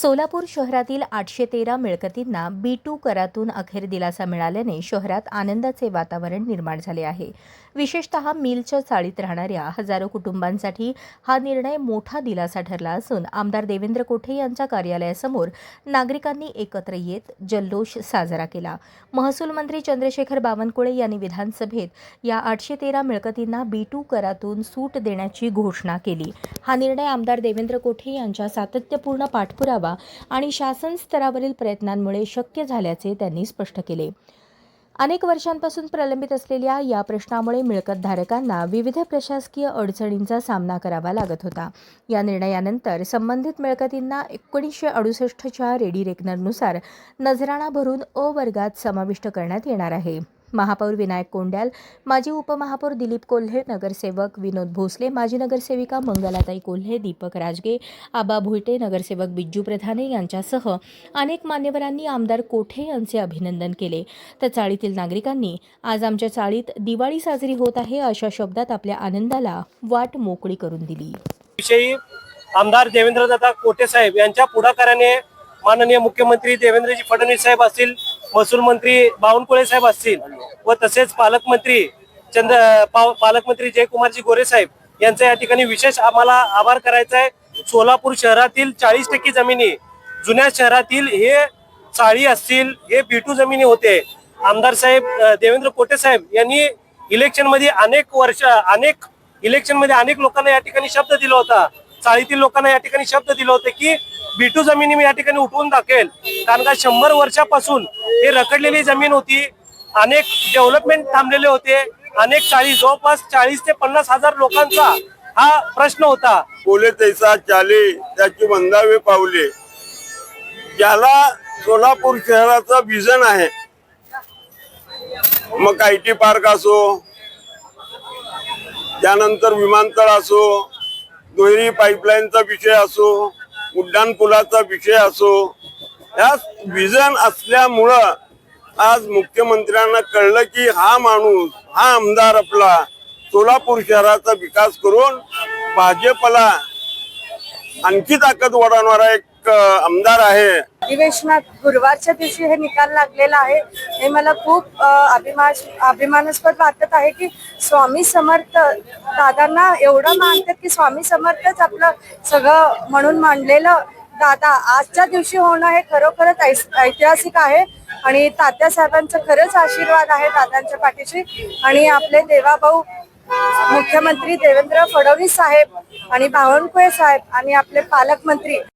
सोलापूर शहरातील 813 मिळकतींना B2 करातून अखेर दिलासा मिळाल्याने शहरात आनंदाचे वातावरण निर्माण झाले आहे। विशेषतः मिलच्या चाळीत राहणाऱ्या हजारो कुटुंबांसाठी हा निर्णय मोठा दिलासा ठरला असून आमदार देवेंद्र कोठे यांच्या कार्यालयासमोर नागरिकांनी एकत्र येत जल्लोष साजरा केला। महसूल मंत्री चंद्रशेखर बावनकुळे यांनी विधानसभेत या 813 मिळकतींना B2 करातून सूट देण्याची घोषणा केली। हा निर्णय आमदार देवेंद्र कोठे यांच्या सातत्यपूर्ण पाठपुरावा आणि शासन स्तरावरील प्रयत्नांमुळे शक्य झाल्याचे त्यांनी स्पष्ट केले। अनेक वर्षांपासून प्रलंबित असलेल्या या प्रश्नामुळे मिळकतधारकांना विविध प्रशासकीय अडचणींचा सामना करावा लागत होता। या निर्णयानंतर संबंधित मिळकतींना 1968च्या रेडी रेकनरनुसार नजराणा भरून अ वर्गात समाविष्ट करण्यात येणार आहे। महापौर विनायक कोंड्याल, माजी उपमहापौर दिलीप कोल्हे, नगरसेवक विनोद भोसले, माजी नगरसेविका मंगलाताई कोल्हे, दीपक राजगे, आबा भुईटे, नगरसेवक बिज्जू प्रधाने यांच्यासह अनेक मान्यवरांनी आमदार कोठे यांचे अभिनंदन केले। तर चाळीतील नागरिकांनी आज आमच्या चाळीत दिवाळी साजरी होत आहे अशा शब्दात आपल्या आनंदाला वाट मोकळी करून दिली। विषयी आमदार देवेंद्रदादा कोठे साहेब यांच्या पुढाकाराने माननीय मुख्यमंत्री देवेंद्रजी फडणवीस साहेब असतील, महसूल मंत्री बावनकुळे साहेब असतील व तसेच पालकमंत्री जयकुमारजी गोरे साहेब यांचा या ठिकाणी विशेष आम्हाला आभार करायचा आहे। सोलापूर शहरातील 40% जमिनी जुन्या शहरातील हे चाळी असतील, हे B2 जमिनी होते। आमदार साहेब देवेंद्र कोठे साहेब यांनी इलेक्शन मध्ये अनेक लोकांना या ठिकाणी शब्द दिला होता, चाळीतील लोकांना या ठिकाणी शब्द दिला होता की B2 जमिनी मी या ठिकाणी उठवून दाखवेल। कारण का 100 वर्षापासून हे रखडलेली जमीन होती, अनेक डेव्हलपमेंट थांबलेले होते, अनेक चाळी जवळपास 40 ते 50 हजार लोकांचा हा प्रश्न होता। बोले तैसा चाले त्याची वंदावे पावले, ज्याला सोलापूर शहराचा विजन आहे, मग IT पार्क असो, त्यानंतर विमानतळ असो, दुहेरी पाईपलाईनचा विषय असो, उड्डाण पुलाचा विषय असो, या विजन असल्यामुळं आज मुख्यमंत्र्यांना कळलं की हा माणूस, हा आमदार आपला सोलापूर शहराचा विकास करून भाजपला आणखी ताकद वाढवणारा एक आमदार आहे। अधिवेशनात गुरुवारच्या दिवशी हे निकाल लागलेला आहे, हे मला खूप अभिमानास्पद वाटत आहे की स्वामी समर्थ दादांना एवढं मानतात की स्वामी समर्थच आपलं सगळं म्हणून मानलेलं दादा आजच्या दिवशी होणं हे खरोखरच ऐतिहासिक आहे आणि तात्या साहेबांचा खरंच आशीर्वाद आहे दादांच्या पाठीशी। आणि आपले देवाभाऊ मुख्यमंत्री देवेंद्र फडणवीस साहेब आणि बावनकुळे साहेब आणि आपले पालकमंत्री